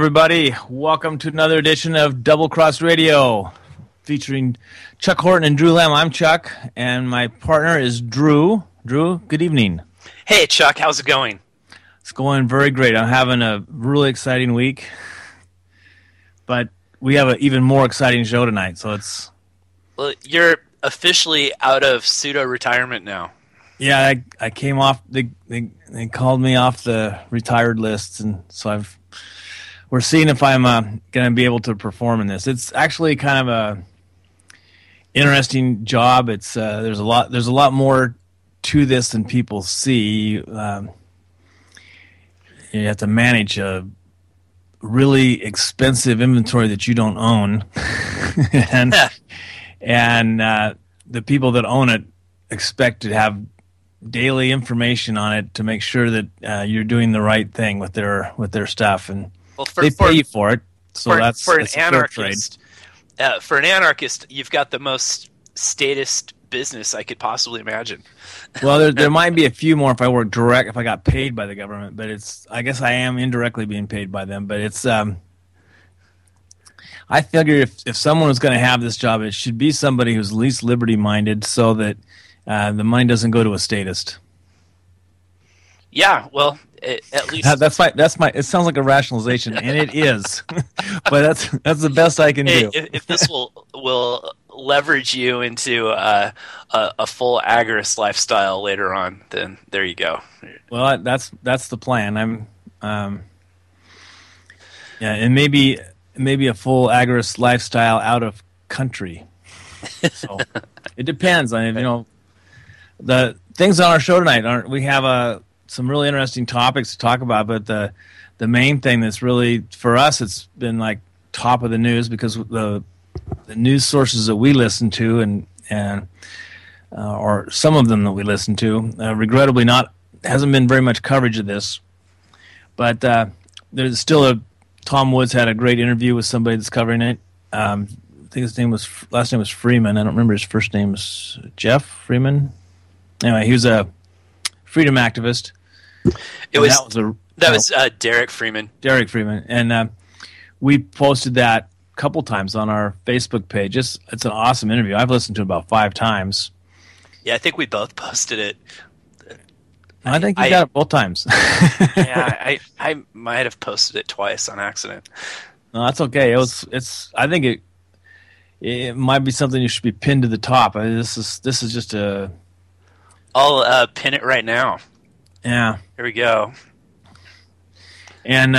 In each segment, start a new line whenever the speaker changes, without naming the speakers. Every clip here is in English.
everybody. Welcome to another edition of Double Cross Radio, featuring Chuck Horton and Drew Lamb. I'm Chuck, and my partner is Drew. Drew, good evening.
Hey, Chuck. How's it going?
It's going very great. I'm having a really exciting week, but we have an even more exciting show tonight. So it's...
Well, you're officially out of pseudo-retirement now.
Yeah, I came off. They called me off the retired list, and so we're seeing if I'm going to be able to perform in this. It's actually kind of a interesting job. It's there's a lot more to this than people see. You have to manage a really expensive inventory that you don't own, and the people that own it expect to have daily information on it to make sure that you're doing the right thing with their stuff, and they pay you for it. So that's
an anarchist. For an anarchist, you've got the most statist business I could possibly imagine.
Well, there might be a few more if I got paid by the government, but I guess I am indirectly being paid by them. But it's I figure if someone was going to have this job, it should be somebody who's least liberty minded, so that the money doesn't go to a statist.
Yeah, well, at least
that's my. It sounds like a rationalization, and it is, but that's the best I can do.
If this will leverage you into a full agorist lifestyle later on, then there you go.
Well, that's the plan. And maybe a full agorist lifestyle out of country. So it depends. I mean, the things on our show tonight we have some really interesting topics to talk about, but the main thing that's really, for us, it's been like top of the news because the news sources that we listen to and or some of them that we listen to, regrettably hasn't been very much coverage of this. But there's still Tom Woods had a great interview with somebody that's covering it. I think his last name was Freeman. I don't remember his first name. Was Jeff Freeman? Anyway, he was a freedom activist.
That was Derek Freeman.
Derek Freeman, and we posted that a couple times on our Facebook page. It's an awesome interview. I've listened to it about 5 times.
Yeah, I think we both posted it.
I think you got it both times.
Yeah, I might have posted it twice on accident.
No, that's okay. I think it might be something you should be pinned to the top. I mean, this is just a.
I'll pin it right now.
Yeah.
Here we go.
And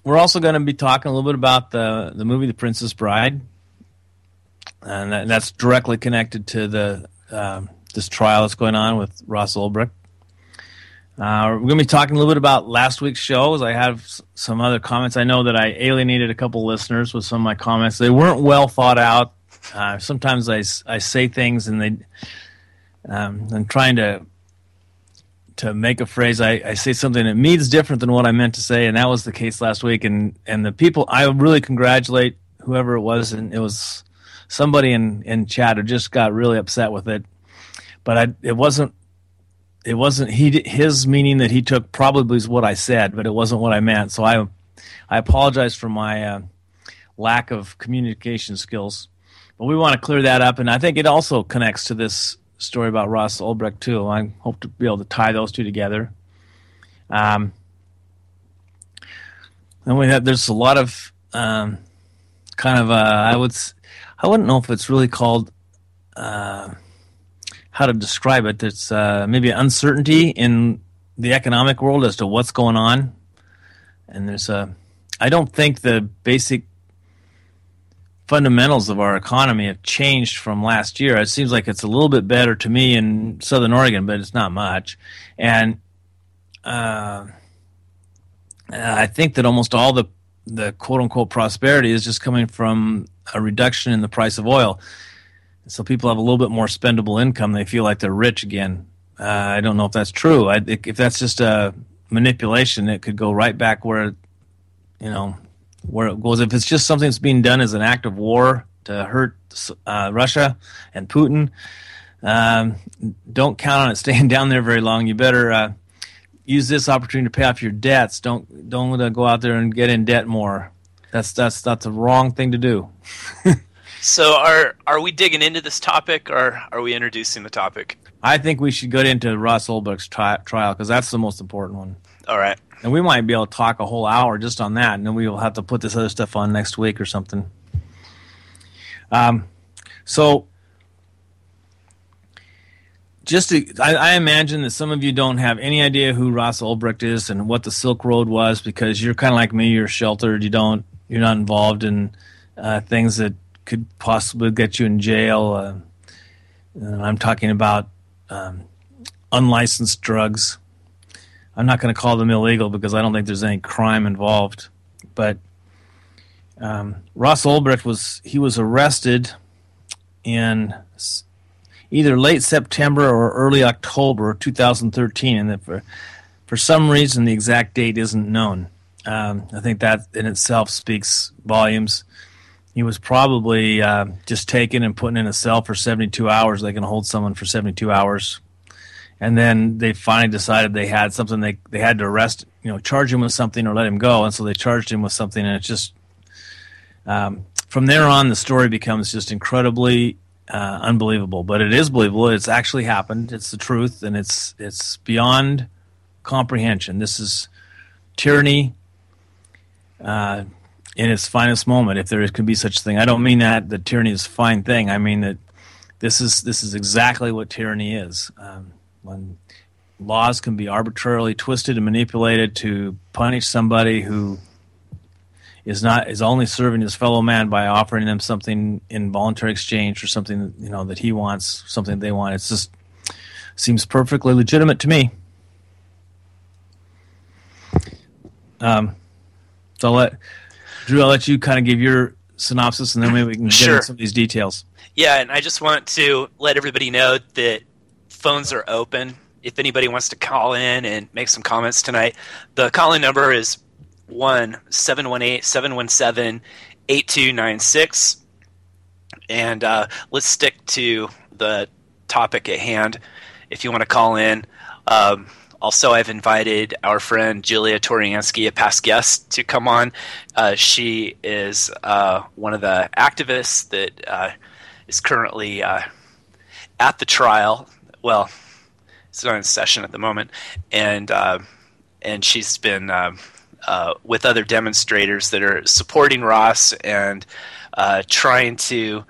we're also going to be talking a little bit about the movie The Princess Bride, and that's directly connected to this trial that's going on with Ross Ulbricht. We're going to be talking a little bit about last week's show, as I have some other comments. I know that I alienated a couple listeners with some of my comments. They weren't well thought out. Sometimes I say things and I'm trying to make a phrase. I say something that means different than what I meant to say, and that was the case last week. And the people, I really congratulate whoever it was, and it was somebody in chat who just got really upset with it. But it wasn't his meaning that he took probably is what I said, but it wasn't what I meant. So I apologize for my lack of communication skills. But we want to clear that up, and I think it also connects to this story about Ross Ulbricht too. I hope to be able to tie those two together. And there's a lot of kind of I wouldn't know if it's really called how to describe it. It's maybe uncertainty in the economic world as to what's going on, and I don't think the basic fundamentals of our economy have changed from last year. It seems like it's a little bit better to me in Southern Oregon, but it's not much. And I think that almost all the quote-unquote prosperity is just coming from a reduction in the price of oil. So people have a little bit more spendable income. They feel like they're rich again. I don't know if that's true. If that's just a manipulation, it could go right back where it goes. If it's just something that's being done as an act of war to hurt Russia and Putin, don't count on it staying down there very long. You better use this opportunity to pay off your debts. Don't go out there and get in debt more. That's not the wrong thing to do.
So are we digging into this topic, or are we introducing the topic?
I think we should get into Ross Ulbricht's trial because that's the most important one.
All right.
And we might be able to talk a whole hour just on that, and then we will have to put this other stuff on next week or something. So, I imagine that some of you don't have any idea who Ross Ulbricht is and what the Silk Road was, because you're kind of like me. You're sheltered. You're not involved in things that could possibly get you in jail. I'm talking about unlicensed drugs. I'm not going to call them illegal because I don't think there's any crime involved. But Ross Ulbricht was arrested in either late September or early October 2013, and that for some reason the exact date isn't known. I think that in itself speaks volumes. He was probably just taken and put in a cell for 72 hours. They can hold someone for 72 hours. And then they finally decided they had something they had to arrest, charge him with something or let him go. And so they charged him with something. And it's just, from there on, the story becomes just incredibly unbelievable. But it is believable. It's actually happened. It's the truth. And it's beyond comprehension. This is tyranny in its finest moment, if there could be such a thing. I don't mean that tyranny is a fine thing. I mean that this is exactly what tyranny is. When laws can be arbitrarily twisted and manipulated to punish somebody who is only serving his fellow man by offering them something in voluntary exchange or something that he wants, something they want. It just seems perfectly legitimate to me. So Drew, I'll let you kind of give your synopsis, and then maybe we can get into some of these details.
Yeah, and I just want to let everybody know that phones are open. If anybody wants to call in and make some comments tonight, the call-in number is 1-718-717-8296. And let's stick to the topic at hand if you want to call in. Also, I've invited our friend Julia Toriansky, a past guest, to come on. She is one of the activists that is currently at the trial. Well, it's not in session at the moment, and she's been with other demonstrators that are supporting Ross and trying to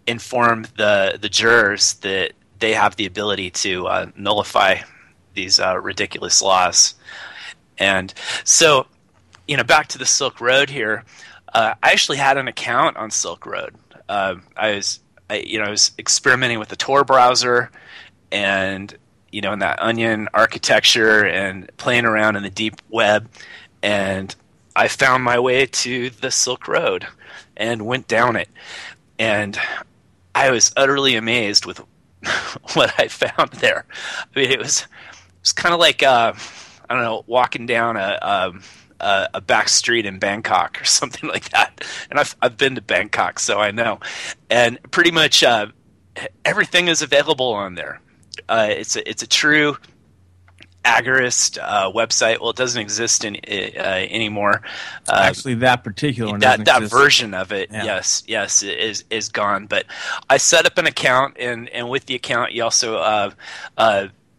inform the jurors that they have the ability to nullify these ridiculous laws. And so, back to the Silk Road here. I actually had an account on Silk Road. I was experimenting with the Tor browser and in that Onion architecture and playing around in the deep web, and I found my way to the Silk Road and went down it, and I was utterly amazed with what I found there. I mean, it was kind of like walking down a back street in Bangkok or something like that. And I've been to Bangkok, so I know. And pretty much everything is available on there. It's a true agorist website. Well, it doesn't exist anymore.
Actually, that particular one
that version of it, yeah. yes, is gone. But I set up an account, and with the account, you also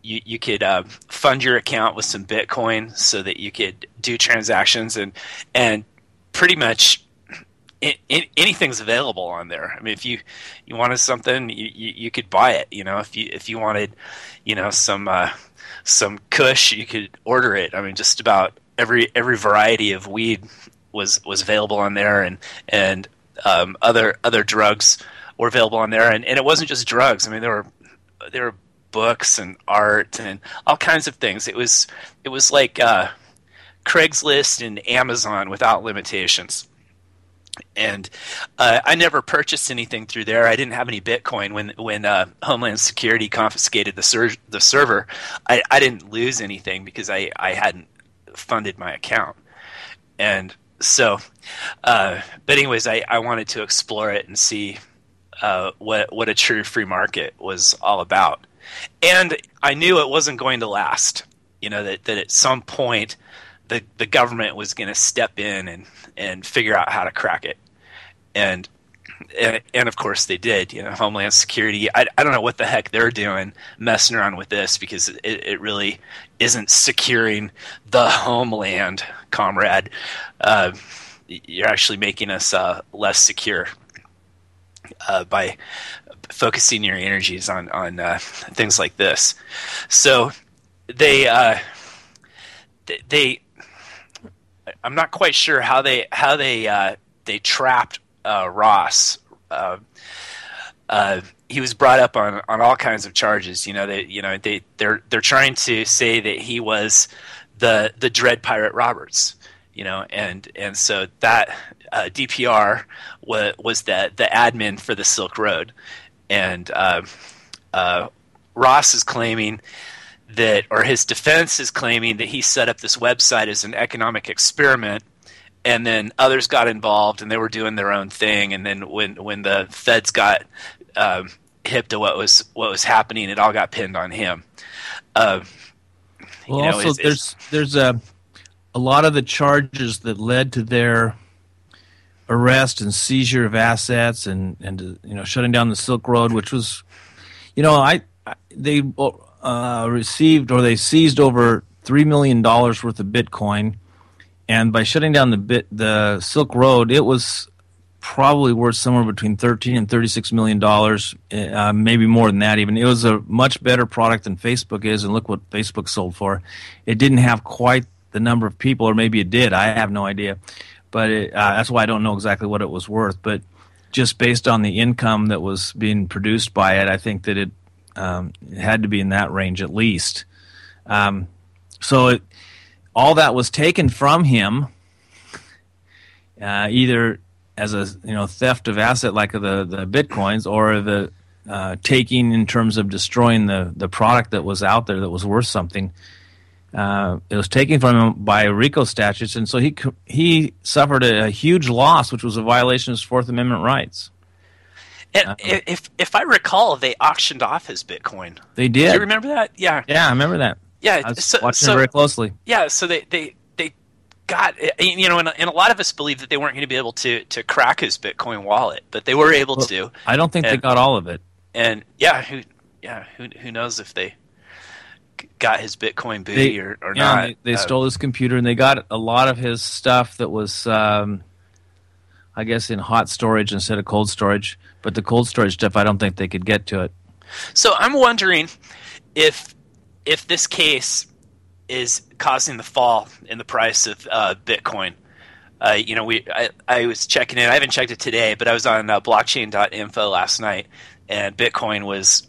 you could fund your account with some Bitcoin so that you could do transactions, and pretty much anything's available on there. I mean, if you wanted something, you could buy it. If you wanted, some Kush, you could order it. I mean, just about every variety of weed was available on there, and other drugs were available on there, and it wasn't just drugs. I mean, there were books and art and all kinds of things. It was like Craigslist and Amazon without limitations. And I never purchased anything through there. I didn't have any Bitcoin when Homeland Security confiscated the server. I didn't lose anything because I hadn't funded my account. And so, but anyways, I wanted to explore it and see what a true free market was all about. And I knew it wasn't going to last. That at some point the government was going to step in and figure out how to crack it, and of course they did. Homeland Security. I don't know what the heck they're doing, messing around with this, because it really isn't securing the homeland, comrade. You're actually making us less secure by focusing your energies on things like this. So they I'm not quite sure how they trapped Ross. He was brought up on all kinds of charges. They're trying to say that he was the Dread Pirate Roberts. And so that DPR was the admin for the Silk Road, and Ross is claiming that, or his defense is claiming that he set up this website as an economic experiment, and then others got involved and they were doing their own thing, and then when the feds got hip to what was happening, it all got pinned on him.
Also, there's a lot of the charges that led to their arrest and seizure of assets and shutting down the Silk Road, which was, they received, or they seized over $3 million worth of Bitcoin, and by shutting down the Silk Road, it was probably worth somewhere between $13 and $36 million, maybe more than that even. It was a much better product than Facebook is, and look what Facebook sold for. It didn't have quite the number of people, or maybe it did. I have no idea. But that's why I don't know exactly what it was worth. But just based on the income that was being produced by it, I think that it had to be in that range at least. So all that was taken from him, either as a theft of asset like the Bitcoins, or the taking in terms of destroying the product that was out there that was worth something. It was taken from him by RICO statutes, and so he suffered a huge loss, which was a violation of his Fourth Amendment rights.
And if I recall, they auctioned off his Bitcoin.
They did.
Do you remember that? Yeah.
Yeah, I remember that.
Yeah,
I was watching it very closely.
Yeah, so they got, and a lot of us believe that they weren't going to be able to crack his Bitcoin wallet, but they were able to.
I don't think they got all of it.
And who knows if they got his Bitcoin booty or not.
They stole his computer, and they got a lot of his stuff that was, I guess, in hot storage instead of cold storage. But the cold storage stuff, I don't think they could get to it.
So I'm wondering if this case is causing the fall in the price of Bitcoin. I was checking it. I haven't checked it today, but I was on blockchain.info last night, and Bitcoin was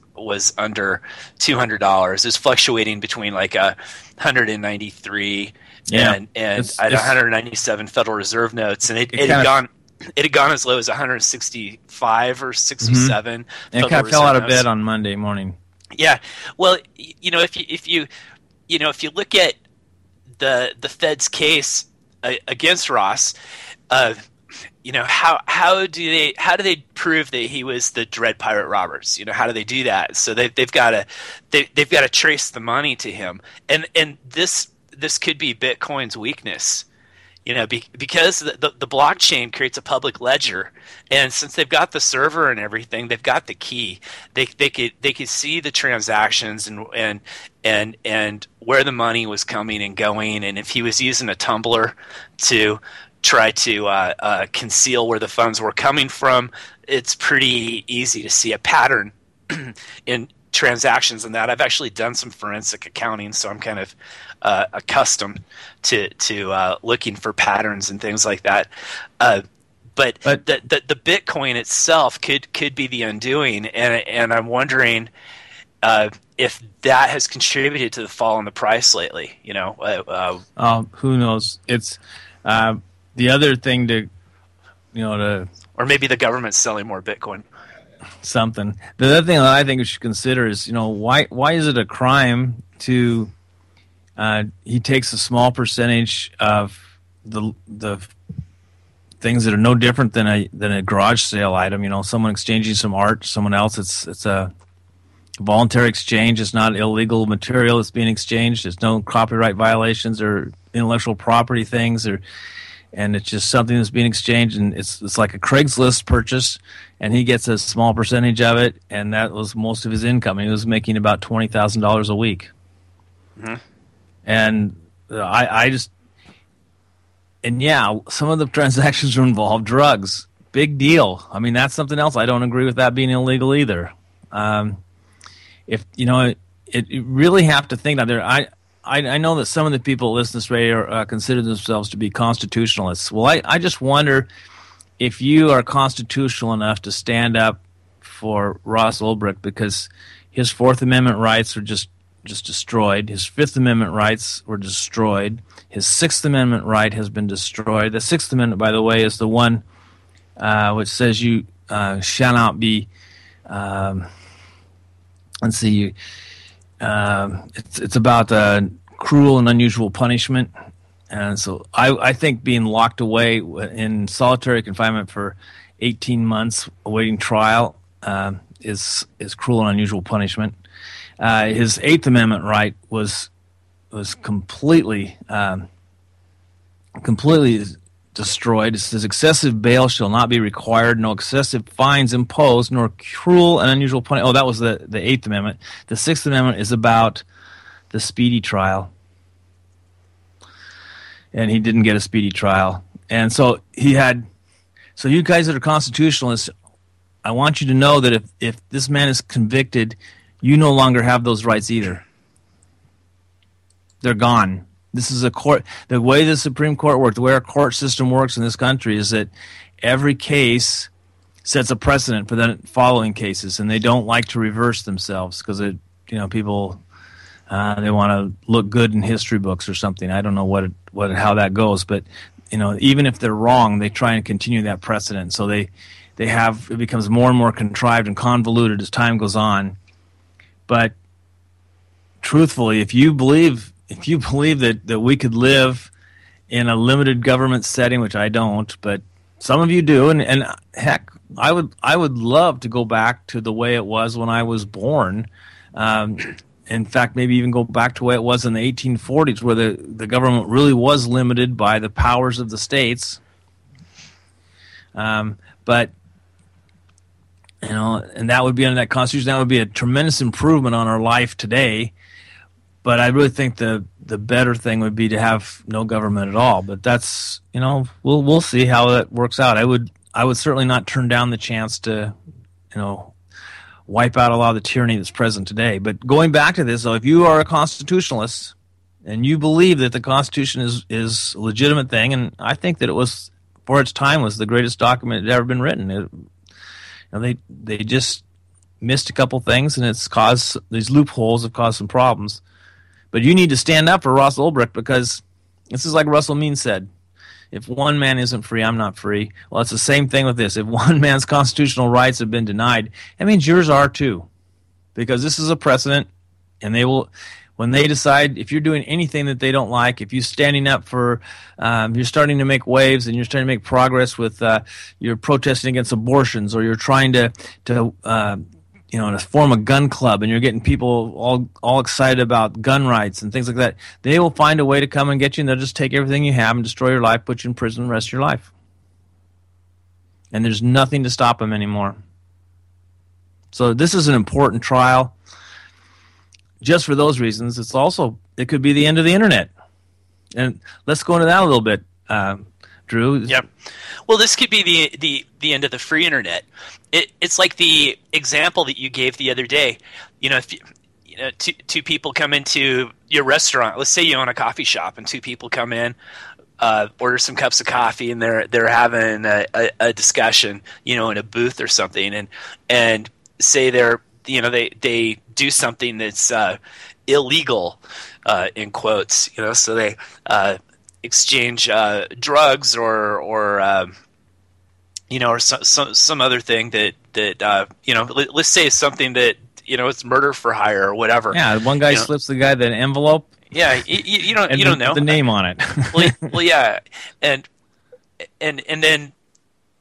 under $200. It was fluctuating between like 193 and 197 Federal Reserve notes, and it had gone as low as 165 or 67.
Mm-hmm. And it kind of fell out of bed on Monday morning.
Yeah, well, if you look at the Fed's case against Ross, how do they prove that he was the Dread Pirate Roberts? How do they do that? So they've got to trace the money to him, and this could be Bitcoin's weakness. Because the blockchain creates a public ledger, and since they've got the server and everything, they've got the key. They could see the transactions and where the money was coming and going, and if he was using a tumbler to try to conceal where the funds were coming from, it's pretty easy to see a pattern in transactions in that. I've actually done some forensic accounting, so I'm kind of accustomed to looking for patterns and things like that. But the Bitcoin itself could be the undoing, and I'm wondering if that has contributed to the fall in the price lately.
Who knows? It's the other thing to
or maybe the government's selling more Bitcoin.
Something. The other thing that I think we should consider is, why is it a crime to he takes a small percentage of the things that are no different than a garage sale item. Someone exchanging some art to someone else. It's a voluntary exchange. It's not illegal material that's being exchanged. There's no copyright violations or intellectual property things, and it's just something that's being exchanged, and it's like a Craigslist purchase, and he gets a small percentage of it, and that was most of his income. He was making about $20,000 a week. Mm-hmm. And I just, and yeah, some of the transactions involve drugs. Big deal. I mean, that's something else. I don't agree with that being illegal either. If you know, you really have to think out there. I know that some of the people that listen to this radio consider themselves to be constitutionalists. Well, I just wonder if you are constitutional enough to stand up for Ross Ulbricht, because his Fourth Amendment rights are just destroyed. His Fifth Amendment rights were destroyed. His Sixth Amendment right has been destroyed. The Sixth Amendment, by the way, is the one which says you shall not be. Let's see. It's about cruel and unusual punishment, and so I think being locked away in solitary confinement for 18 months awaiting trial is cruel and unusual punishment. His Eighth Amendment right was completely destroyed. It says excessive bail shall not be required, no excessive fines imposed, nor cruel and unusual punishment. Oh, that was the Eighth Amendment. The Sixth Amendment is about the speedy trial, and he didn't get a speedy trial. And so so you guys that are constitutionalists, I want you to know that if this man is convicted, you no longer have those rights either. They're gone. This is a court. The way the Supreme Court works, the way our court system works in this country, is that every case sets a precedent for the following cases, and they don't like to reverse themselves because people they want to look good in history books or something. I don't know how that goes, but even if they're wrong, they try and continue that precedent. So it becomes more and more contrived and convoluted as time goes on. But truthfully, if you believe that we could live in a limited government setting, which I don't, but some of you do, and heck, I would love to go back to the way it was when I was born. In fact, maybe even go back to the way it was in the 1840s, where the government really was limited by the powers of the states. But and that would be under that Constitution. That would be a tremendous improvement on our life today. But I really think the better thing would be to have no government at all. But that's we'll see how that works out. I would certainly not turn down the chance to wipe out a lot of the tyranny that's present today. But going back to this, though, if you are a constitutionalist and you believe that the Constitution is a legitimate thing, and I think that it was, for its time, was the greatest document that had ever been written. They just missed a couple things, and it's caused these loopholes have caused some problems. But you need to stand up for Ross Ulbricht, because this is like Russell Means said. If one man isn't free, I'm not free. Well, it's the same thing with this. If one man's constitutional rights have been denied, that means yours are too. Because this is a precedent, and they will, when they decide, if you're doing anything that they don't like, if you're standing up for, you're starting to make waves and you're starting to make progress with, you're protesting against abortions, or you're trying to form a gun club, and you're getting people all excited about gun rights and things like that, they will find a way to come and get you, and they'll just take everything you have and destroy your life, put you in prison the rest of your life. And there's nothing to stop them anymore. So this is an important trial. Just for those reasons, it could be the end of the internet. And let's go into that a little bit, Drew.
Yep. Well, this could be the end of the free internet. It's like the example that you gave the other day. If two people come into your restaurant. Let's say you own a coffee shop, and two people come in, order some cups of coffee, and they're having a discussion, in a booth or something, and say they do something that's illegal, in quotes. So they exchange drugs or some other thing that let's say something that it's murder for hire or whatever.
Yeah, one guy slips the guy the envelope.
Yeah, you don't know
the name on it.
well, yeah, and then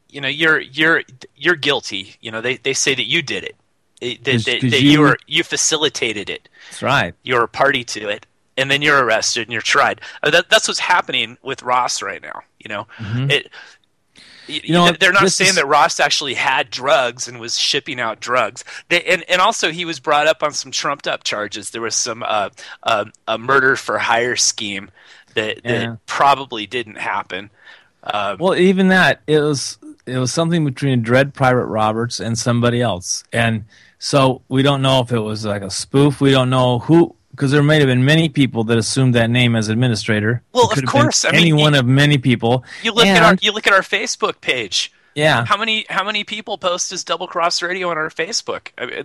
you're guilty. They say that you did it, You facilitated it.
That's right.
You're a party to it, and then you're arrested and you're tried. That's what's happening with Ross right now. They're not saying that Ross actually had drugs and was shipping out drugs. And also he was brought up on some trumped up charges. There was some a murder for hire scheme that probably didn't happen.
Well, even that, it was something between Dread Pirate Roberts and somebody else, and so we don't know if it was like a spoof. We don't know who, because there may have been many people that assumed that name as administrator.
Well, of course,
any one of many people.
You look at our Facebook page.
Yeah.
How many people post as Double Cross Radio on our Facebook? I mean,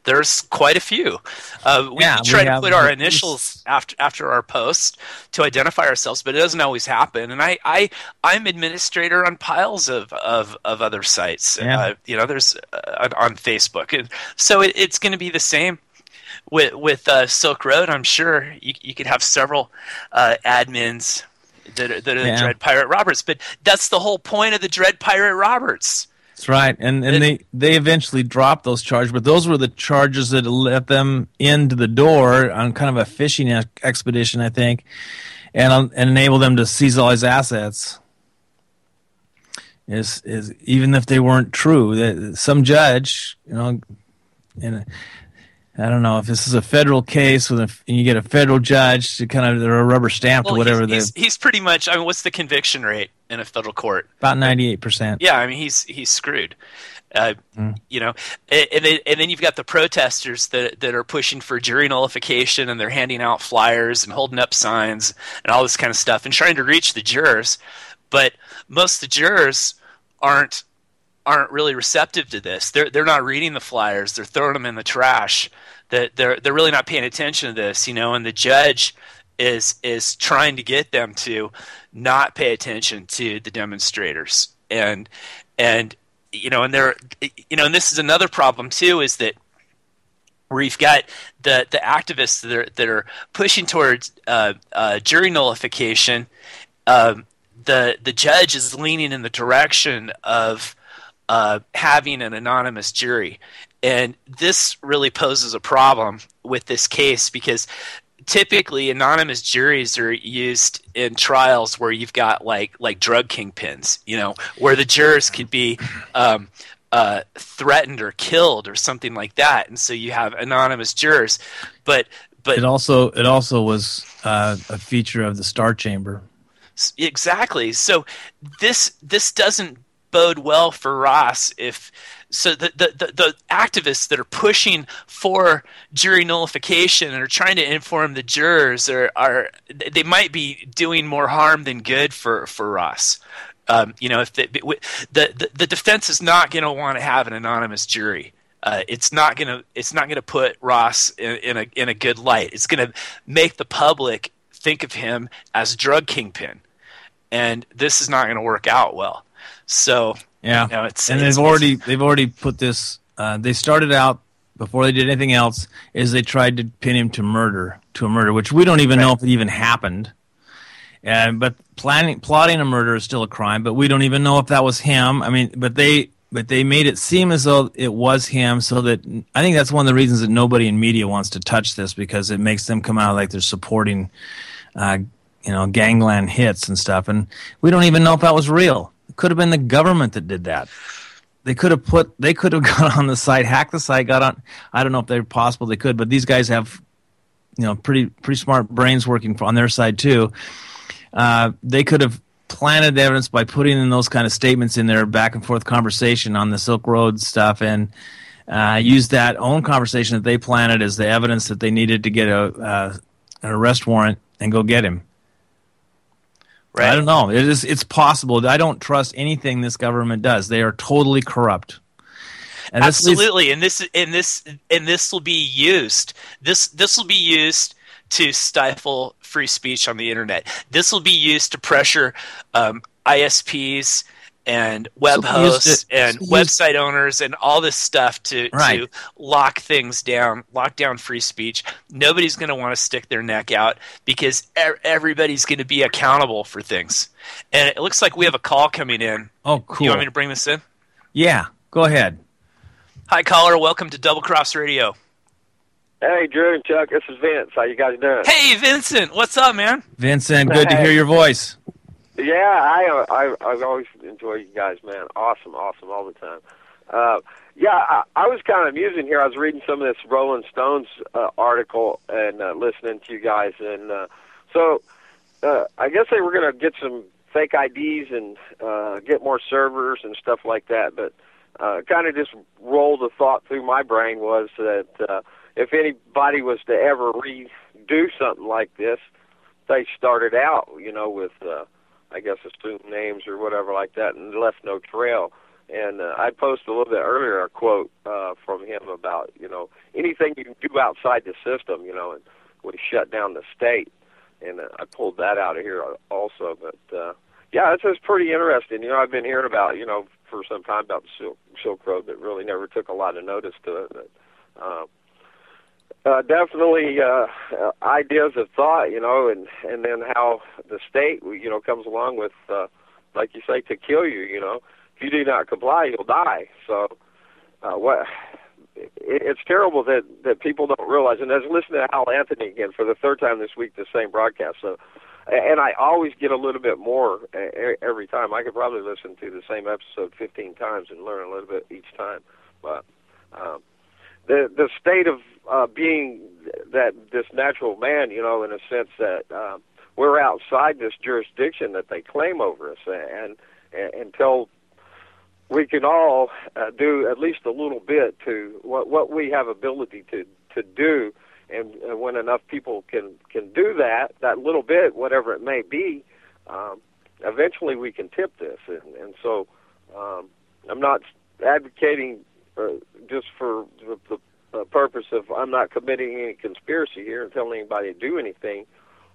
there's quite a few. We try to put our initials after our post to identify ourselves, but it doesn't always happen. And I'm administrator on piles of other sites. There's on Facebook, and so it's going to be the same with Silk Road. I'm sure you could have several admins that are the Dread Pirate Roberts, but that's the whole point of the Dread Pirate Roberts.
That's right, and they eventually dropped those charges, but those were the charges that let them into the door on kind of a fishing expedition, I think, and enable them to seize all his assets. Is even if they weren't true, some judge, I don't know if this is a federal case and you get a federal judge to kind of they're a rubber stamp or whatever.
He's pretty much. I mean, what's the conviction rate in a federal court?
About 98%.
Yeah, I mean he's screwed. And then you've got the protesters that are pushing for jury nullification, and they're handing out flyers and holding up signs and all this kind of stuff and trying to reach the jurors, but most of the jurors aren't really receptive to this. They're not reading the flyers. They're throwing them in the trash. They're really not paying attention to this, and the judge is trying to get them to not pay attention to the demonstrators. And they're and this is another problem too, is that where you've got the activists that are pushing towards jury nullification, the judge is leaning in the direction of having an anonymous jury. And this really poses a problem with this case, because typically anonymous juries are used in trials where you've got like drug kingpins, where the jurors could be threatened or killed or something like that, and so you have anonymous jurors. But
it also was a feature of the Star Chamber.
Exactly. So this doesn't bode well for Ross. The activists that are pushing for jury nullification and are trying to inform the jurors they might be doing more harm than good for Ross. If the defense is not going to want to have an anonymous jury. It's not going to put Ross in a good light. It's going to make the public think of him as a drug kingpin, and this is not going to work out well. So they've already put this.
They started out before they did anything else is they tried to pin him to a murder, which we don't even know if it even happened. But plotting a murder is still a crime, but we don't even know if that was him. I mean, but they made it seem as though it was him, so that I think that's one of the reasons that nobody in media wants to touch this, because it makes them come out like they're supporting, gangland hits and stuff, and we don't even know if that was real. It could have been the government that did that. They could have gone on the site, hacked the site, got on. I don't know if they're possible. They could, but these guys have, pretty smart brains working on their side too. They could have planted the evidence by putting in those kind of statements in their back and forth conversation on the Silk Road stuff, and used that own conversation that they planted as the evidence that they needed to get an arrest warrant and go get him. Right. I don't know. It's possible. I don't trust anything this government does. They are totally corrupt.
And absolutely. And this will be used. This will be used to stifle free speech on the internet. This will be used to pressure ISPs and web hosts and website owners and all this stuff to lock things down, lock down free speech. Nobody's going to want to stick their neck out because everybody's going to be accountable for things. And it looks like we have a call coming in.
Oh, cool.
You want me to bring this in?
Yeah, go ahead.
Hi, caller. Welcome to Double Cross Radio.
Hey, Drew and Chuck. This is Vince. How you guys doing?
Hey, Vincent. What's up, man?
Vincent, good to hear your voice.
Yeah, I've always enjoyed you guys, man. Awesome all the time. I was kind of amusing here. I was reading some of this Rolling Stones article and listening to you guys, and so I guess they were going to get some fake IDs and get more servers and stuff like that, but kind of just rolled a thought through my brain was that if anybody was to ever redo something like this, they started out, with I guess assumed names or whatever like that, and left no trail. And I posted a little bit earlier a quote from him about, anything you can do outside the system, and we shut down the state. And I pulled that out of here also. But, it's just pretty interesting. I've been hearing about, for some time about the Silk Road, but really never took a lot of notice to it. But, definitely ideas of thought, and then how the state, comes along with, like you say, to kill you, If you do not comply, you'll die. So it's terrible that people don't realize. And I was listening to Hal Anthony again for the third time this week, the same broadcast. So, and I always get a little bit more every time. I could probably listen to the same episode 15 times and learn a little bit each time. But the state of being that this natural man, in a sense that we're outside this jurisdiction that they claim over us, and until we can all do at least a little bit to what we have ability to do, and when enough people can do that little bit, whatever it may be, eventually we can tip this. And so I'm not advocating just for the purpose of I'm not committing any conspiracy here and telling anybody to do anything.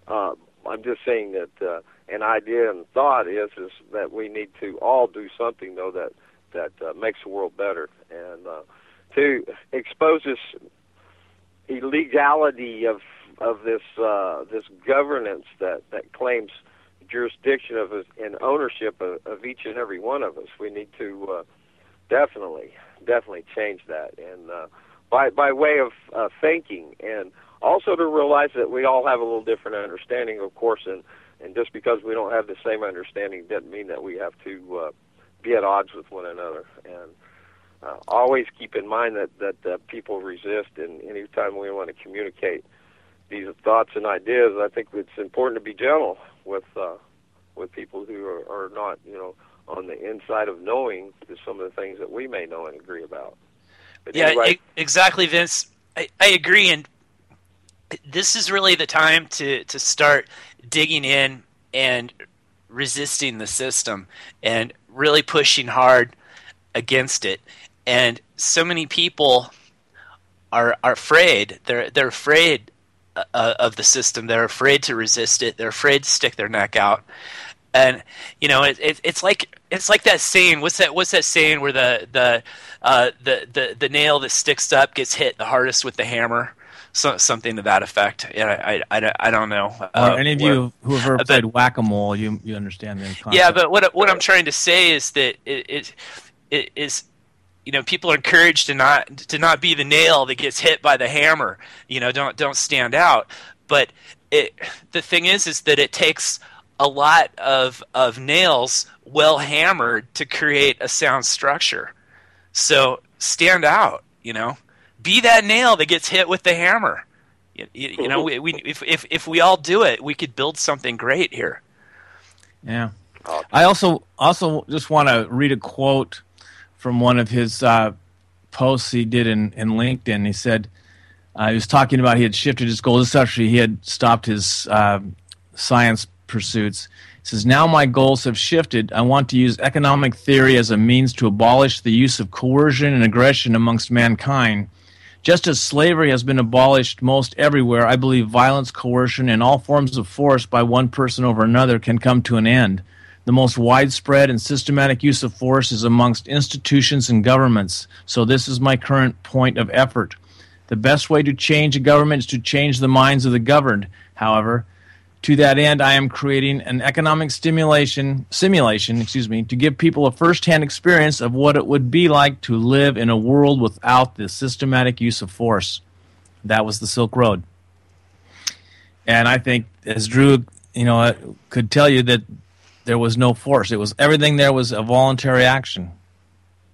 I'm just saying that an idea and thought is that we need to all do something, though, that makes the world better. And to expose this illegality of this governance that claims jurisdiction of us and ownership of each and every one of us, we need to definitely change that. And by way of thinking, and also to realize that we all have a little different understanding, of course, and just because we don't have the same understanding doesn't mean that we have to be at odds with one another. And always keep in mind that people resist, and anytime we want to communicate these thoughts and ideas, I think it's important to be gentle with people who are not, on the inside of knowing some of the things that we may know and agree about. But anyway,
exactly, Vince. I agree, and this is really the time to start digging in and resisting the system and really pushing hard against it. And so many people are afraid. They're afraid of the system. They're afraid to resist it. They're afraid to stick their neck out. And it's like that saying. What's that saying where the nail that sticks up gets hit the hardest with the hammer? Something to that effect. Yeah, I don't know.
Any of you who have ever played whack-a-mole, you understand the concept.
Yeah, but what I'm trying to say is that it is people are encouraged to not be the nail that gets hit by the hammer. Don't stand out. But the thing is that it takes a lot of nails well hammered to create a sound structure. So stand out. Be that nail that gets hit with the hammer. If we all do it, we could build something great here.
Yeah. I also just want to read a quote from one of his posts he did in LinkedIn. He said he was talking about he had shifted his goals. Essentially, he had stopped his science pursuits. He says, "Now my goals have shifted. I want to use economic theory as a means to abolish the use of coercion and aggression amongst mankind. Just as slavery has been abolished most everywhere, I believe violence, coercion, and all forms of force by one person over another can come to an end. The most widespread and systematic use of force is amongst institutions and governments, so this is my current point of effort. The best way to change a government is to change the minds of the governed. However, To that end, I am creating an economic simulation, to give people a first-hand experience of what it would be like to live in a world without the systematic use of force. That was the Silk Road. And I think, as Drew, could tell you, that there was no force. It was everything there was a voluntary action.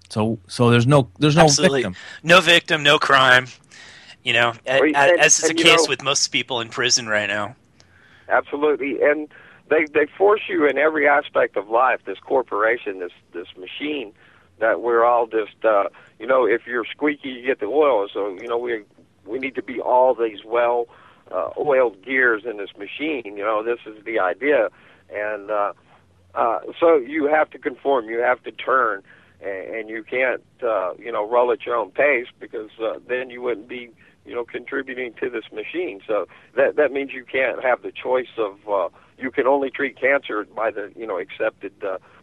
So there's no
Absolutely.
victim.
No victim, no crime. As is the case with most people in prison right now.
Absolutely, and they force you in every aspect of life. This corporation, this machine, that we're all just if you're squeaky, you get the oil. So we need to be all these oiled gears in this machine. This is the idea, and so you have to conform. You have to turn, and you can't roll at your own pace, because then you wouldn't be contributing to this machine. So that means you can't have the choice of you can only treat cancer by the accepted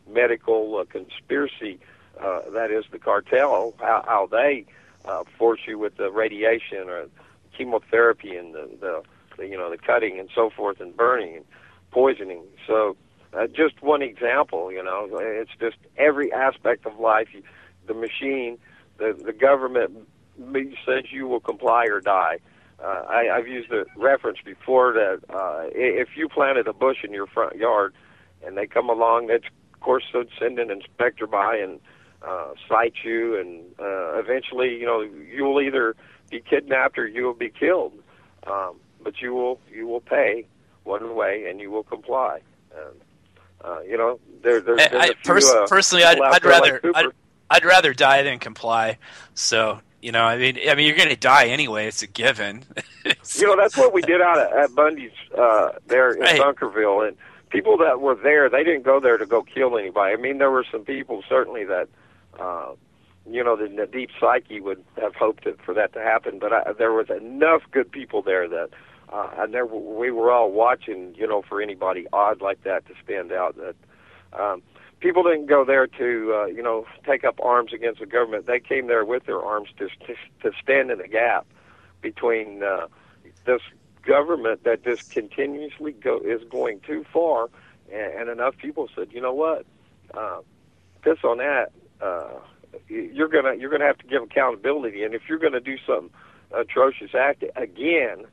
medical conspiracy, that is the cartel, how they force you with the radiation or chemotherapy and the cutting and so forth, and burning and poisoning. So just one example, it's just every aspect of life. The machine, the government says you will comply or die. I've used the reference before that if you planted a bush in your front yard and they come along, that's of course they'd send an inspector by and cite you, and eventually you will either be kidnapped or you will be killed. But you will pay one way and you will comply. There's a few,
personally, I'd rather die than comply. So. I mean, you're going to die anyway. It's a given.
That's what we did out at Bundy's there in Bunkerville, and people that were there, they didn't go there to go kill anybody. I mean, there were some people certainly that, the deep psyche would have hoped for that to happen, but there was enough good people there that, we were all watching, for anybody odd like that to stand out. That people didn't go there to, take up arms against the government. They came there with their arms to stand in the gap between this government that just continuously is going too far, and enough people said, you know what, piss on that. You're gonna have to give accountability, and if you're gonna do some atrocious act again,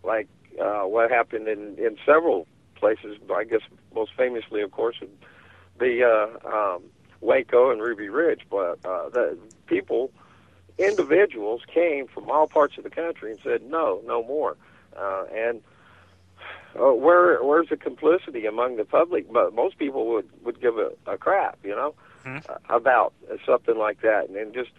like what happened in several places, I guess most famously, of course, the Waco and Ruby Ridge, but the individuals came from all parts of the country and said, no more. And where's the complicity among the public? But most people would give a crap, about something like that. And just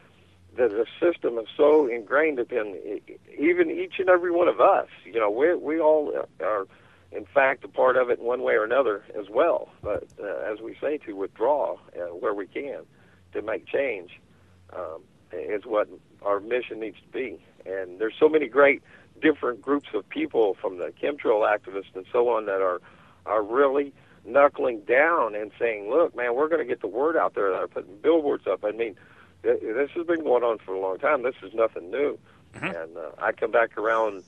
the system is so ingrained in even each and every one of us. We all are, in fact, a part of it in one way or another as well. But as we say, to withdraw where we can to make change is what our mission needs to be. And there's so many great different groups of people, from the chemtrail activists and so on, that are really knuckling down and saying, look, man, we're going to get the word out there. They're putting billboards up. I mean, this has been going on for a long time. This is nothing new. Mm-hmm. And I come back around,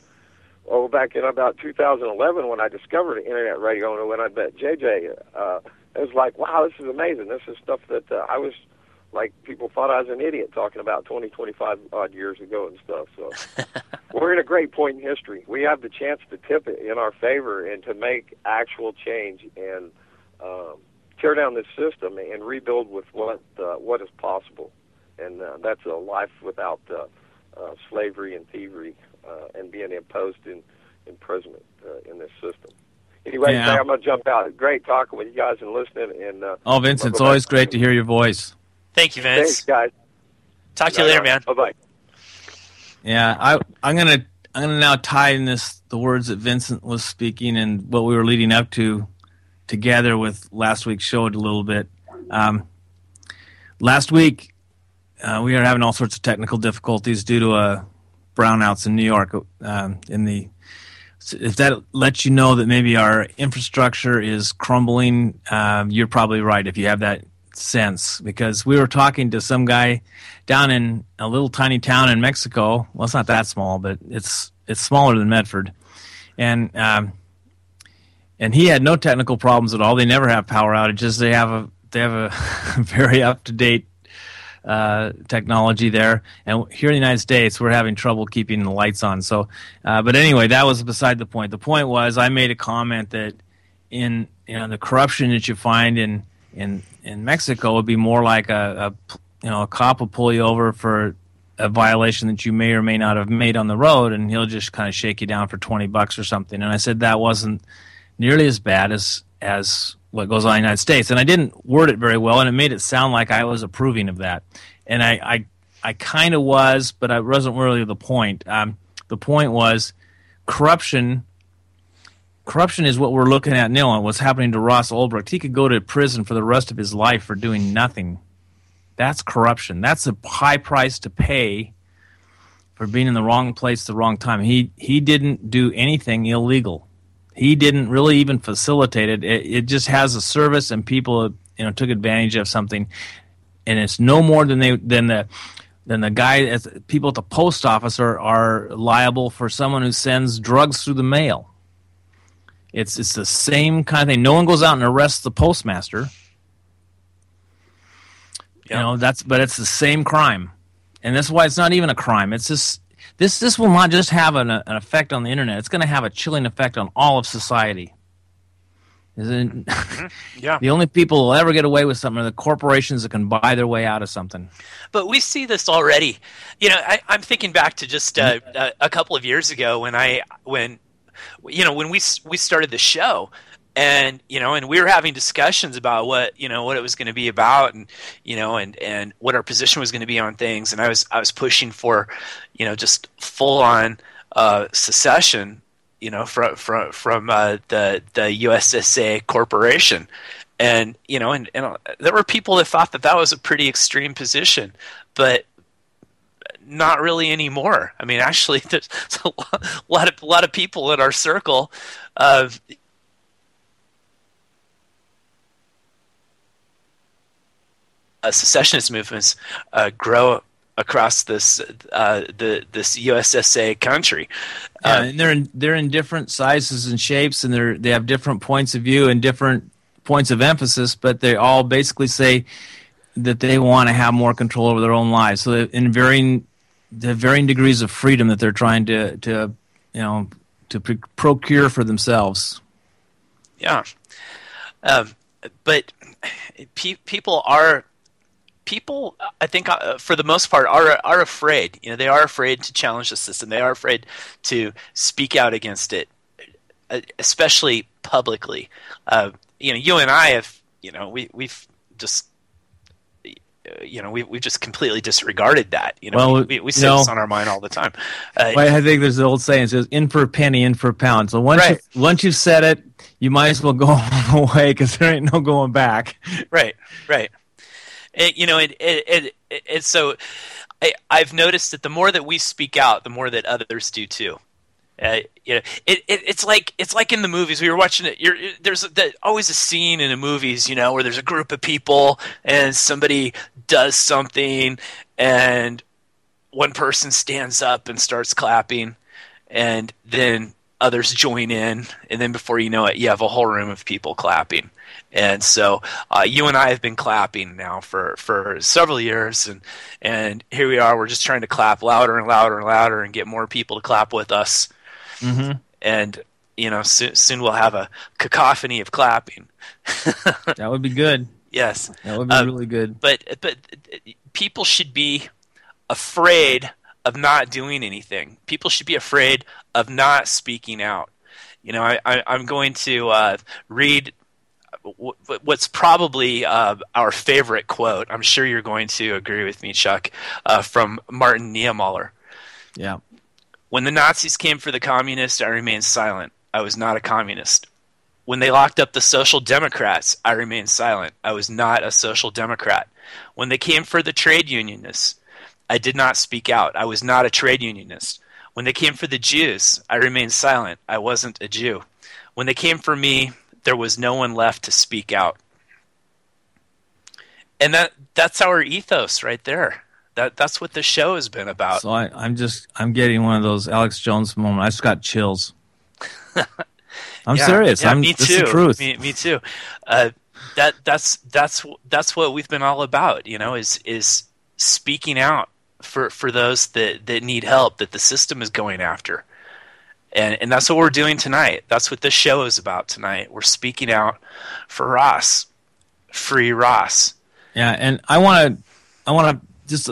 back in about 2011 when I discovered internet radio, and when I met JJ, it was like, wow, this is amazing. This is stuff that I was, like, people thought I was an idiot talking about 25 odd years ago and stuff. So we're in a great point in history. We have the chance to tip it in our favor and to make actual change and tear down this system and rebuild with what is possible. And that's a life without slavery and thievery and being imposed in imprisonment in this system. Anyway,
yeah.
I'm going to jump out. Great talking with you guys and listening. And
Vince, it's always great to hear your voice.
Thank you, Vince.
Thanks, guys.
Talk to you later, man.
Bye-bye.
Yeah, I'm gonna now tie in the words that Vincent was speaking and what we were leading up to together with last week's show a little bit. Last week, we are having all sorts of technical difficulties due to brownouts in New York. If that lets you know that maybe our infrastructure is crumbling, you're probably right if you have that sense, because we were talking to some guy down in a little tiny town in Mexico. Well, it's not that small, but it's smaller than Medford, and and he had no technical problems at all. They never have power outages. They have a very up to date technology there, and here in the United States, we're having trouble keeping the lights on. So, but anyway, that was beside the point. The point was, I made a comment that in the corruption that you find in Mexico would be more like a cop will pull you over for a violation that you may or may not have made on the road, and he'll just kind of shake you down for $20 or something. And I said that wasn't nearly as bad as what goes on in the United States. And I didn't word it very well, and it made it sound like I was approving of that. And I kind of was, but it wasn't really the point. The point was corruption. Corruption is what we're looking at now, and what's happening to Ross Ulbricht. He could go to prison for the rest of his life for doing nothing. That's corruption. That's a high price to pay for being in the wrong place at the wrong time. He didn't do anything illegal. He didn't really even facilitate it. It just has a service, and people took advantage of something. And it's no more than the guy. People at the post office are liable for someone who sends drugs through the mail. It's the same kind of thing. No one goes out and arrests the postmaster. Yeah. But it's the same crime, and that's why it's not even a crime. It's just this will not just have an effect on the internet. It's going to have a chilling effect on all of society. Yeah. The only people who will ever get away with something are the corporations that can buy their way out of something.
But we see this already. I'm thinking back to just a couple of years ago when we started the show. And we were having discussions about what it was going to be about, and and what our position was going to be on things. And I was pushing for just full on secession, from the USSA corporation, and and there were people that thought that was a pretty extreme position, but not really anymore. I mean, actually, there's a lot of people in our circle. Secessionist movements grow across this USSA country,
and they're in different sizes and shapes, and they have different points of view and different points of emphasis, but they all basically say that they want to have more control over their own lives. So in varying degrees of freedom that they're trying to procure for themselves.
Yeah, but people, I think, for the most part, are afraid. They are afraid to challenge the system. They are afraid to speak out against it, especially publicly. You and I have, we've just, we've just completely disregarded that. We say this on our mind all the time.
I think there's the old saying: it says "in for a penny, in for a pound." So once you've said it, you might as well go away because there ain't no going back.
Right. So I've noticed that the more that we speak out, the more that others do too. It's like in the movies we were watching it. There's always a scene in the movies, where there's a group of people and somebody does something, and one person stands up and starts clapping, and then others join in, and then before you know it, you have a whole room of people clapping. And so you and I have been clapping now for several years, and here we are. We're just trying to clap louder and louder and louder and get more people to clap with us.
Mm-hmm.
And soon we'll have a cacophony of clapping.
That would be good.
Yes,
that would be really good.
But people should be afraid of not doing anything. People should be afraid of not speaking out. I'm going to read what's probably our favorite quote. I'm sure you're going to agree with me, Chuck, from Martin Niemöller.
Yeah.
When the Nazis came for the communists, I remained silent. I was not a communist. When they locked up the Social Democrats, I remained silent. I was not a Social Democrat. When they came for the trade unionists, I did not speak out. I was not a trade unionist. When they came for the Jews, I remained silent. I wasn't a Jew. When they came for me, there was no one left to speak out. And that's our ethos right there. That's what the show has been about.
So I'm getting one of those Alex Jones moments. I just got chills. I'm serious.
Me
This
too.
is the truth.
Me too. That's what we've been all about. Is speaking out for those that need help that the system is going after. And that's what we're doing tonight. That's what this show is about tonight. We're speaking out for Ross. Free Ross.
Yeah, and I want to just,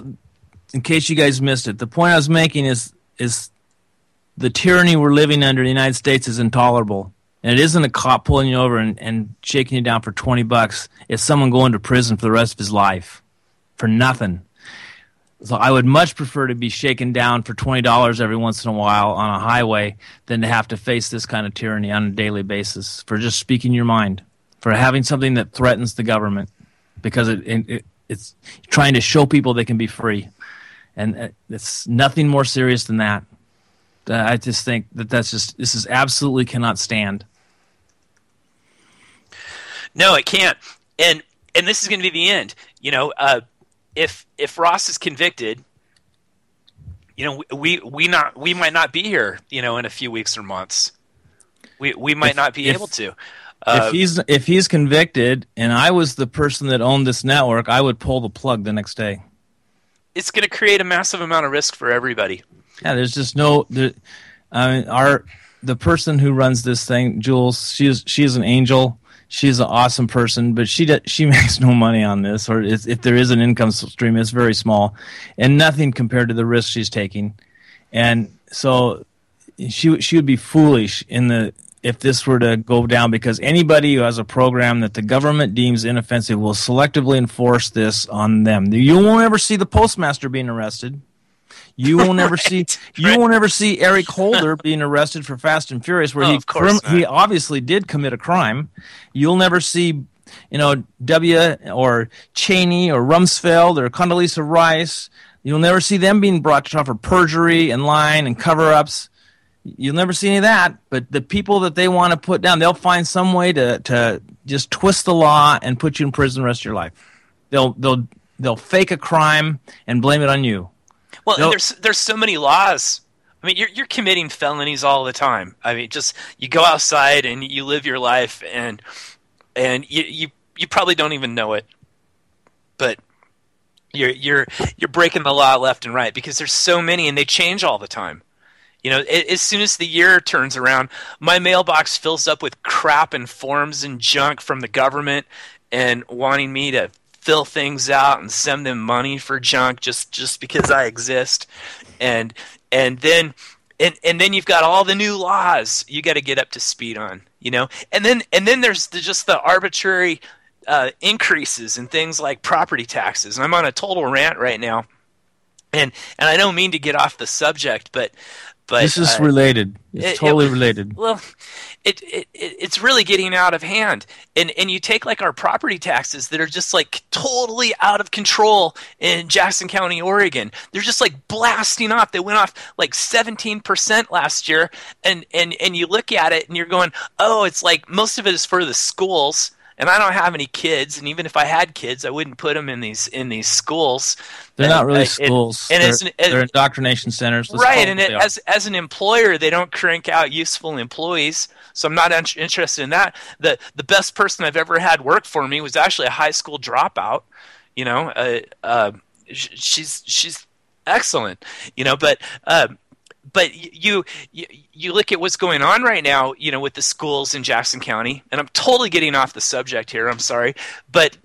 in case you guys missed it, the point I was making is the tyranny we're living under in the United States is intolerable. And it isn't a cop pulling you over and shaking you down for $20. It's someone going to prison for the rest of his life for nothing. So I would much prefer to be shaken down for $20 every once in a while on a highway than to have to face this kind of tyranny on a daily basis for just speaking your mind, for having something that threatens the government, because it's trying to show people they can be free. And it's nothing more serious than that. I just think this is absolutely cannot stand.
No, it can't. And this is going to be the end. If Ross is convicted, we might not be here, in a few weeks or months. We might not be able to.
If he's convicted, and I was the person that owned this network, I would pull the plug the next day.
It's going to create a massive amount of risk for everybody.
Yeah, there's just the person who runs this thing, Jules. She's an angel. She's an awesome person, but she makes no money on this, or if there is an income stream, it's very small, and nothing compared to the risk she's taking. And so she would be foolish if this were to go down, because anybody who has a program that the government deems inoffensive will selectively enforce this on them. You won't ever see the postmaster being arrested. You won't ever see Eric Holder being arrested for Fast and Furious, where he obviously did commit a crime. You'll never see, W or Cheney or Rumsfeld or Condoleezza Rice. You'll never see them being brought to trial for perjury and lying and cover-ups. You'll never see any of that. But the people that they want to put down, they'll find some way to just twist the law and put you in prison the rest of your life. They'll fake a crime and blame it on you.
Well, and there's so many laws. I mean, you're committing felonies all the time. I mean, just you go outside and you live your life, and you probably don't even know it, but you're breaking the law left and right, because there's so many, and they change all the time. As soon as the year turns around, my mailbox fills up with crap and forms and junk from the government, and wanting me to fill things out and send them money for junk just because I exist, and then you've got all the new laws you got to get up to speed on, and then there's just the arbitrary increases in things like property taxes. And I'm on a total rant right now, and I don't mean to get off the subject, but
this is related. It's totally related.
Well, it's really getting out of hand, and you take like our property taxes that are just like totally out of control in Jackson County, Oregon. They're just like blasting off. They went off like 17% last year, and you look at it and you're going, oh, it's like most of it is for the schools. And I don't have any kids, and even if I had kids, I wouldn't put them in these schools.
They're not really schools. They're indoctrination centers.
Right, and as an employer, they don't crank out useful employees, so I'm not interested in that. The best person I've ever had work for me was actually a high school dropout. She's excellent, But you look at what's going on right now, with the schools in Jackson County, and I'm totally getting off the subject here. I'm sorry, but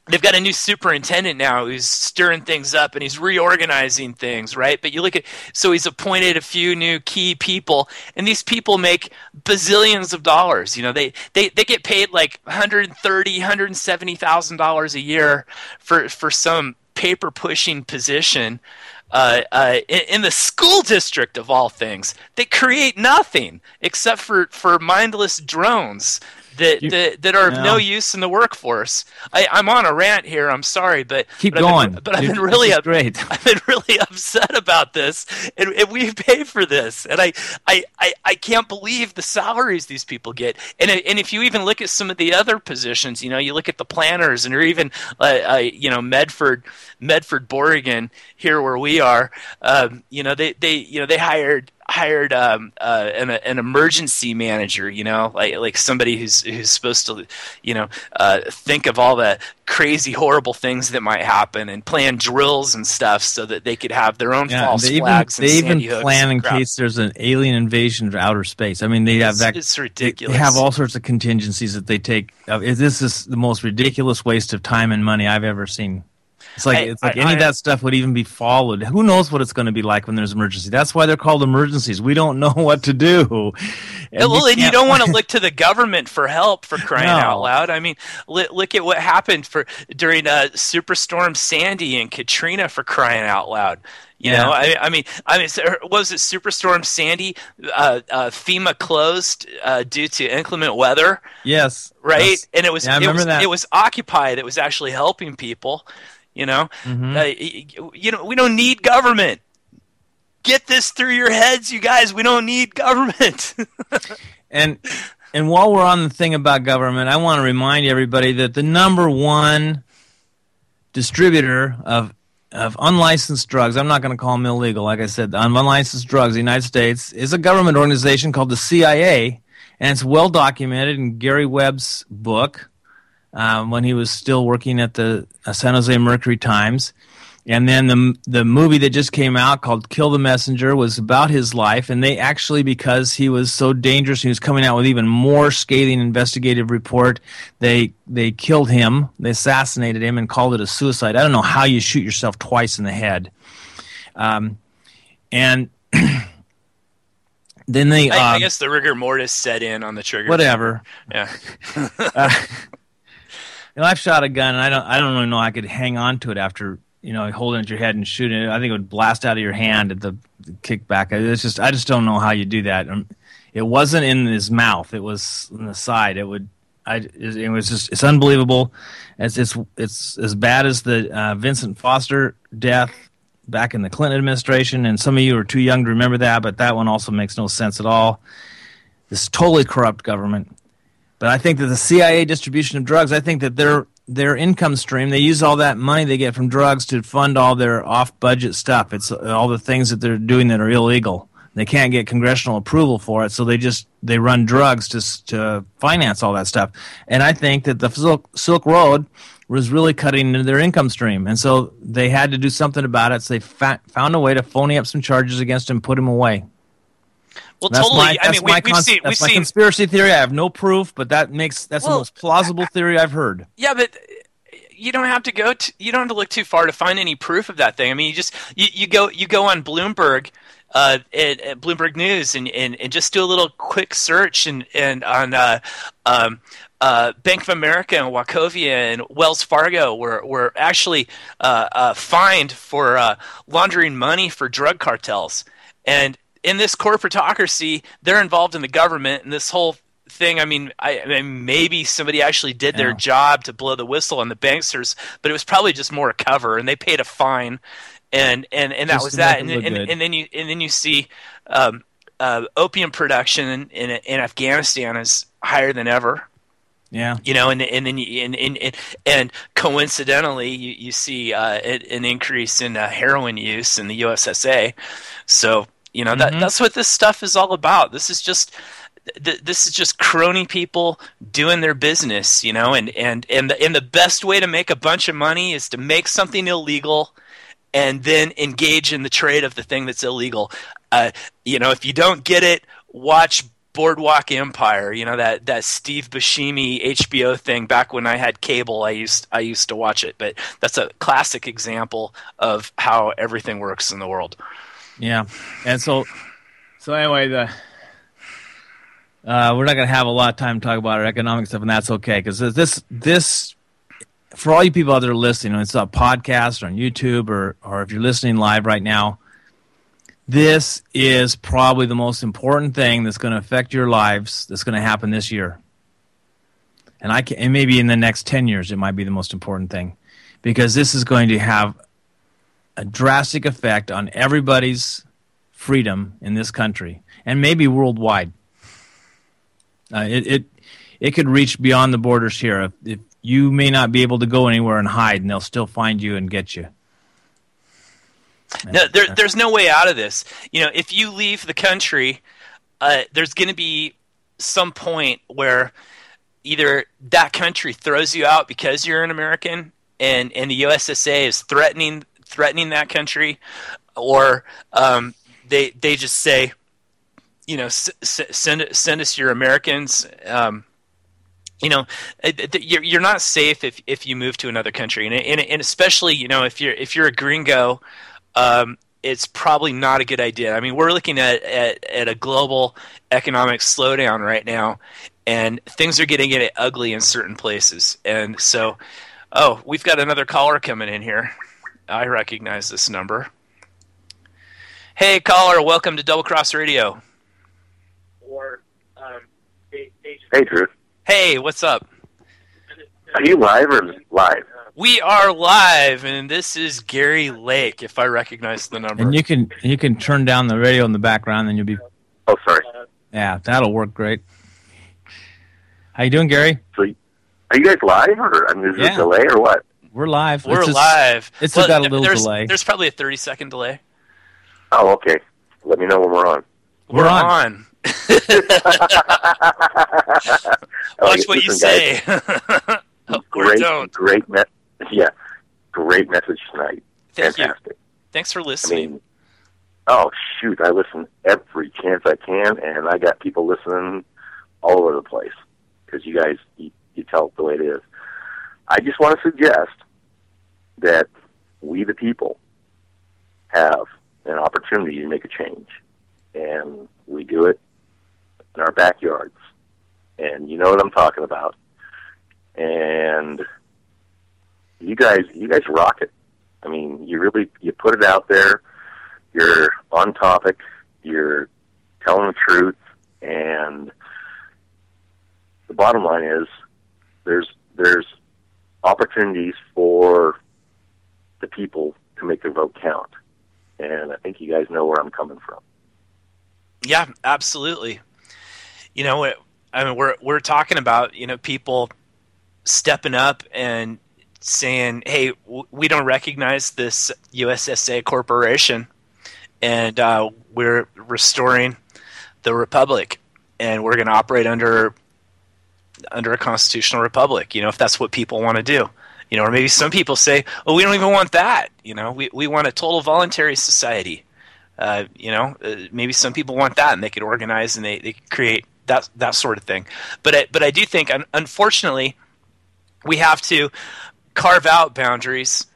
they've got a new superintendent now who's stirring things up, and he's reorganizing things, right? But you look at, so he's appointed a few new key people, and these people make bazillions of dollars. They get paid like $170,000 a year for some paper pushing position. In the school district, of all things, they create nothing except for mindless drones that are of no use in the workforce. I'm on a rant here. I'm sorry, but
keep going.
I've been really upset about this, and we pay for this, and I can't believe the salaries these people get. And if you even look at some of the other positions, you look at the planners, and or even Medford, Boregan, here where we are, they hired hired an emergency manager, like somebody who's supposed to, think of all the crazy, horrible things that might happen and plan drills and stuff so that they could have their own false flags.
They even plan in case there's an alien invasion of outer space. I mean, they have that.
It's ridiculous.
They have all sorts of contingencies that they take. This is the most ridiculous waste of time and money I've ever seen. It's like any of that stuff would even be followed. Who knows what it's going to be like when there's an emergency? That's why they're called emergencies. We don't know what to do.
And you don't want to look to the government for help, for crying out loud. I mean, look at what happened during Superstorm Sandy and Katrina, for crying out loud. You know, I mean, was it Superstorm Sandy? FEMA closed due to inclement weather.
Yes,
right.
Yes.
And it was occupied. It was actually helping people. We don't need government. Get this through your heads, you guys. We don't need government.
And while we're on the thing about government, I want to remind everybody that the number one distributor of unlicensed drugs, I'm not going to call them illegal, like I said, unlicensed drugs in the United States, is a government organization called the CIA, and it's well documented in Gary Webb's book. When he was still working at the San Jose Mercury Times. And then the movie that just came out called Kill the Messenger was about his life, and they actually, because he was so dangerous, he was coming out with even more scathing investigative report, they killed him, they assassinated him and called it a suicide. I don't know how you shoot yourself twice in the head. And then they...
I guess the rigor mortis set in on the trigger.
Whatever.
Yeah.
I've shot a gun, and I don't really know I could hang on to it after holding it at your head and shooting it. I think it would blast out of your hand at the kickback. I just don't know how you do that. It wasn't in his mouth; it was in the side. It's unbelievable. It's as bad as the Vincent Foster death back in the Clinton administration. And some of you are too young to remember that, but that one also makes no sense at all. This is totally corrupt government. But I think that the CIA distribution of drugs, I think that their income stream, they use all that money they get from drugs to fund all their off-budget stuff. It's all the things that they're doing that are illegal. They can't get congressional approval for it, so they run drugs to finance all that stuff. And I think that the Silk Road was really cutting into their income stream. And so they had to do something about it, so they found a way to phony up some charges against him and put him away.
Well, totally. We've seen
conspiracy theory. I have no proof, but that's the most plausible theory I've heard.
Yeah, but you don't have to look too far to find any proof of that thing. I mean, you go on Bloomberg, at Bloomberg News, and just do a little quick search and on Bank of America and Wachovia and Wells Fargo were actually fined for laundering money for drug cartels. And in this corporatocracy, they're involved in the government, and this whole thing. I mean, maybe somebody actually did their job to blow the whistle on the banksters, but it was probably just more a cover, and they paid a fine, and that was that. And then you see opium production in Afghanistan is higher than ever.
Yeah,
and coincidentally, you see an increase in heroin use in the USSA. So. That's what this stuff is all about. This is just crony people doing their business, and the best way to make a bunch of money is to make something illegal and then engage in the trade of the thing that's illegal. If you don't get it, watch Boardwalk Empire. That Steve Buscemi HBO thing. Back when I had cable, I used to watch it. But that's a classic example of how everything works in the world.
Yeah, and so anyway, we're not going to have a lot of time to talk about our economic stuff, and that's okay, because this, for all you people out there listening, it's a podcast or on YouTube or if you're listening live right now, this is probably the most important thing that's going to affect your lives that's going to happen this year. And maybe in the next 10 years it might be the most important thing, because this is going to have a drastic effect on everybody's freedom in this country and maybe worldwide. It could reach beyond the borders here. If you may not be able to go anywhere and hide, and they'll still find you and get you.
No, there's no way out of this. If you leave the country, there's going to be some point where either that country throws you out because you're an American, and the USSA is threatening that country, or they just say, send us your Americans. You're not safe if you move to another country, and especially if you're a gringo, it's probably not a good idea. I mean, we're looking at a global economic slowdown right now, and things are getting ugly in certain places. And so, we've got another caller coming in here. I recognize this number. Hey, caller, welcome to Double Cross Radio.
Hey, Drew.
Hey, what's up?
Are you live or live?
We are live, and this is Gary Lake, if I recognize the number.
And you can turn down the radio in the background, and you'll be...
Oh, sorry.
Yeah, that'll work great. How you doing, Gary?
So, are you guys live, or is there a delay, or what?
We're live.
We're live.
It's got a little delay.
There's probably a 30-second delay.
Oh, okay. Let me know when we're on.
We're on. Watch what you say. Or don't.
Great message tonight.
Thank
Fantastic.
You. Thanks for listening.
I listen every chance I can, and I got people listening all over the place because you guys, you tell it the way it is. I just want to suggest that we, the people, have an opportunity to make a change, and we do it in our backyards, and you know what I'm talking about. And you guys rock it. I mean, you put it out there. You're on topic. You're telling the truth, and the bottom line is there's opportunities for the people to make their vote count, and I think you guys know where I'm coming from.
Yeah, absolutely. We're talking about people stepping up and saying, "Hey, we don't recognize this USSA corporation, and we're restoring the republic, and we're going to operate under a constitutional republic." If that's what people want to do, or maybe some people say, "Oh, we don't even want that." We want a total voluntary society. Maybe some people want that, and they could organize and they create that sort of thing. But I do think, unfortunately, we have to carve out boundaries.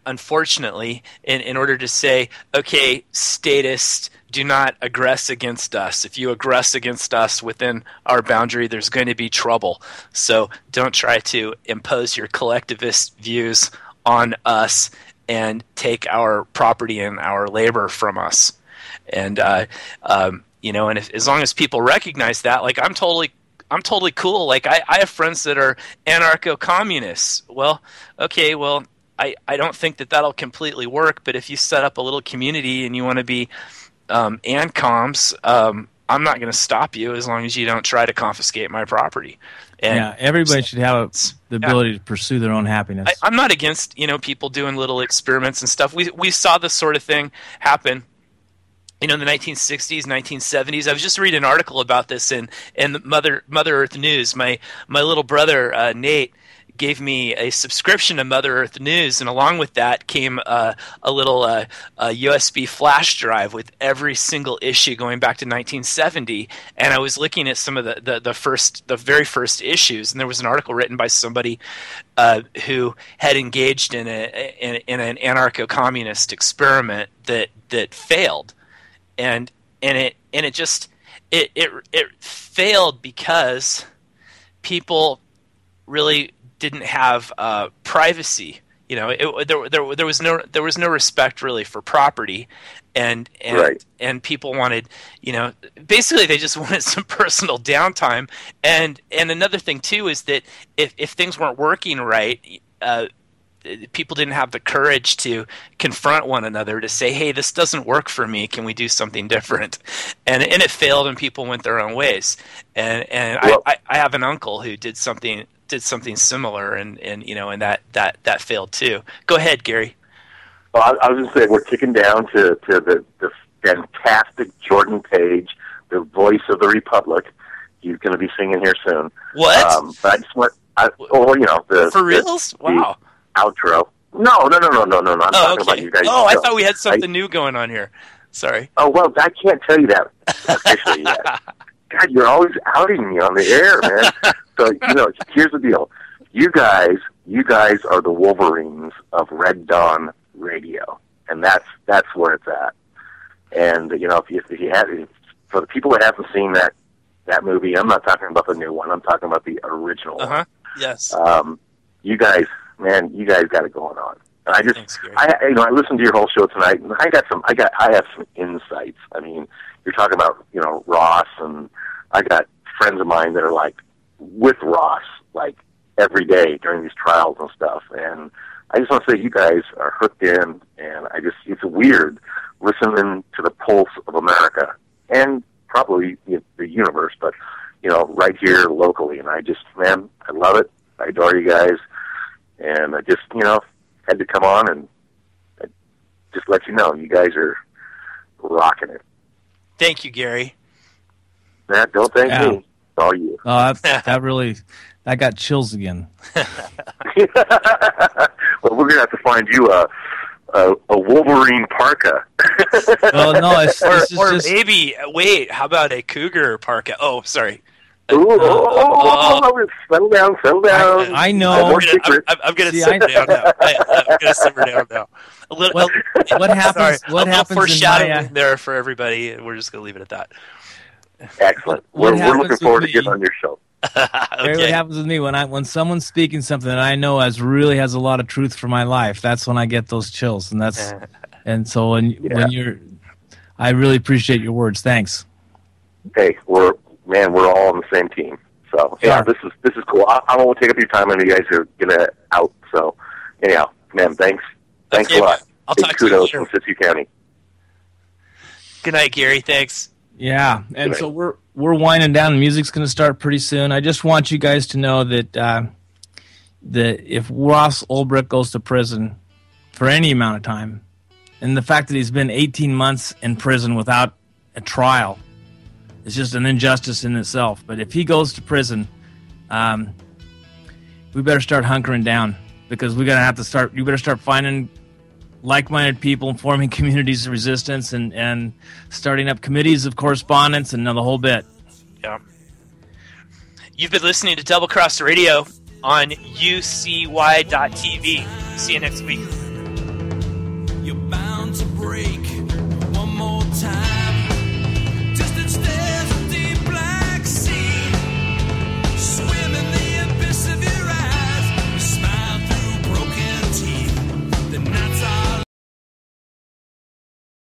Unfortunately, in order to say, okay, statists, do not aggress against us. If you aggress against us within our boundary, there's going to be trouble. So don't try to impose your collectivist views on us and take our property and our labor from us. And and as long as people recognize that, like I'm totally cool. Like I have friends that are anarcho-communists. Well, okay, I don't think that'll completely work, but if you set up a little community and you want to be ANCOMs, I'm not going to stop you as long as you don't try to confiscate my property. And
everybody should have the ability to pursue their own happiness.
I'm not against people doing little experiments and stuff. We saw this sort of thing happen in the 1960s, 1970s. I was just reading an article about this in the Mother Earth News. My little brother Nate gave me a subscription to Mother Earth News, and along with that came a little USB flash drive with every single issue going back to 1970. And I was looking at some of the very first issues, and there was an article written by somebody who had engaged in an anarcho-communist experiment that failed, and it failed because people really didn't have privacy. There was no respect really for property, and
right.
And people wanted, basically they just wanted some personal downtime. And another thing too is that if things weren't working right, people didn't have the courage to confront one another to say, "Hey, this doesn't work for me. Can we do something different?" And it failed, and people went their own ways. And I have an uncle who did something similar, and that failed too. Go ahead, Gary.
Well, I was going to say we're kicking down to the fantastic Jordan Page, the voice of the Republic. He's going to be singing here soon.
What?
But I just want,
For reals? Wow.
The outro. No. I'm talking about you guys.
Oh, I thought we had something new going on here. Sorry.
Oh, well, I can't tell you that officially yet. God, you're always outing me on the air, man. So, here's the deal. You guys are the Wolverines of Red Dawn Radio, and that's where it's at. And if you have, for the people that haven't seen that movie, I'm not talking about the new one. I'm talking about the original one.
Yes.
You guys got it going on. And I listened to your whole show tonight, and I have some insights. I mean, you're talking about Ross, and I got friends of mine that are like with Ross like every day during these trials and stuff. And I just want to say you guys are hooked in, and it's weird listening to the pulse of America and probably the universe, but right here locally. And I love it. I adore you guys, and I just had to come on and just let you know you guys are rocking it.
Thank you, Gary.
Matt, don't thank me. It's all you.
Oh, that got chills again.
Well, we're gonna have to find you a Wolverine parka.
Well, no, it's
or
just
maybe wait. How about a cougar parka? Oh, sorry.
Settle down.
I know.
I'm gonna simmer down now. I'm gonna simmer down now.
What happens?
Sorry,
what happens?
Foreshadowing there for everybody. We're just gonna leave it at that.
Excellent. We're looking forward to getting on your show.
Okay.
What happens with me when someone's speaking something that I know really has a lot of truth for my life? That's when I get those chills, and so when I really appreciate your words. Thanks.
Hey, we're all on the same team. So this is cool. I won't take up your time, and you guys are gonna out. So anyhow, man, thanks a lot.
I'll
Big
talk to you
kudos
later.
from Siskiyou County.
Good night, Gary. Thanks.
Yeah, and so we're winding down. The music's going to start pretty soon. I just want you guys to know that if Ross Ulbricht goes to prison for any amount of time, and the fact that he's been 18 months in prison without a trial is just an injustice in itself. But if he goes to prison, we better start hunkering down, because we're going to have to start. You better start finding like-minded people, forming communities of resistance, and starting up committees of correspondence, and the whole bit.
Yeah. You've been listening to Double Cross Radio on UCY.tv. See you next week.